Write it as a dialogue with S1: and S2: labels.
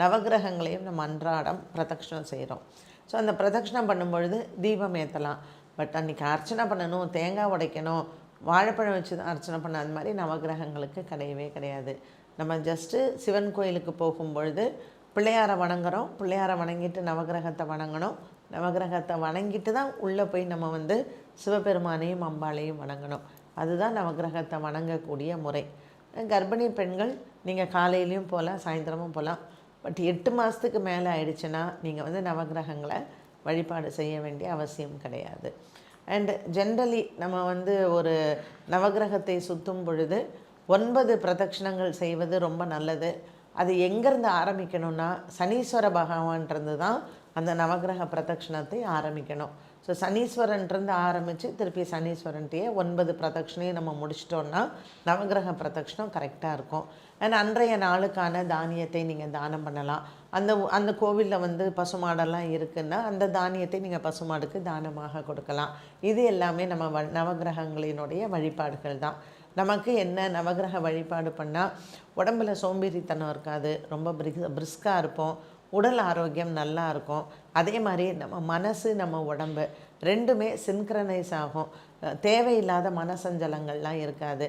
S1: நவகிரகங்களையும் நம்ம அன்றாடம் பிரதட்சணம் செய்கிறோம். ஸோ அந்த பிரதட்சணம் பண்ணும்பொழுது தீபம் ஏற்றலாம். பட் அன்றைக்கி அர்ச்சனை பண்ணணும், தேங்காய் உடைக்கணும், வாழைப்பழம் வச்சு தான் அர்ச்சனை பண்ண அது மாதிரி நவகிரகங்களுக்கு கிடையவே கிடையாது. நம்ம ஜஸ்ட்டு சிவன் கோயிலுக்கு போகும்பொழுது பிள்ளையாரை வணங்குறோம், பிள்ளையாரை வணங்கிட்டு நவகிரகத்தை வணங்கணும், நவகிரகத்தை வணங்கிட்டு தான் உள்ளே போய் நம்ம சிவபெருமானையும் அம்பாளையும் வணங்கணும். அதுதான் நவகிரகத்தை வணங்கக்கூடிய முறை. கர்ப்பிணி பெண்கள் நீங்கள் காலையிலையும் போகலாம், சாயந்தரமும் போகலாம். பட் 8 மாதத்துக்கு மேலே ஆயிடுச்சுன்னா நீங்கள் நவகிரகங்களை வழிபாடு செய்ய வேண்டிய அவசியம் கிடையாது. அண்டு ஜென்ரலி நம்ம ஒரு நவகிரகத்தை சுற்றும் பொழுது 9 பிரதட்சணங்கள் செய்வது ரொம்ப நல்லது. அது எங்கேருந்து ஆரம்பிக்கணும்னா சனீஸ்வர பகவான்றது தான் அந்த நவகிரக பிரதட்சணத்தை ஆரம்பிக்கணும். ஸோ சனீஸ்வரன்லேருந்து ஆரம்பித்து திருப்பி சனீஸ்வரன்ட்டையே 9 பிரதட்சணையும் நம்ம முடிச்சிட்டோன்னா நவகிரக பிரதட்சணம் கரெக்டாக இருக்கும். அண்ட் அன்றைய நாளுக்கான தானியத்தை நீங்கள் தானம் பண்ணலாம். அந்த கோவிலில் பசுமாடெல்லாம் இருக்குன்னா அந்த தானியத்தை நீங்கள் பசுமாடுக்கு தானமாக கொடுக்கலாம். இது எல்லாமே நம்ம நவகிரகங்களினுடைய வழிபாடுகள் தான். நமக்கு என்ன நவகிரக வழிபாடு பண்ணால் உடம்புல சோம்பேறித்தனம் இருக்காது, ரொம்ப பிரிஸ்காக இருப்போம், உடல் ஆரோக்கியம் நல்லா இருக்கும். அதே மாதிரி நம்ம மனசு நம்ம உடம்பு ரெண்டுமே சின்க்ரனைஸ் ஆகும். தேவையில்லாத மனசஞ்சலங்கள்லாம் இருக்காது.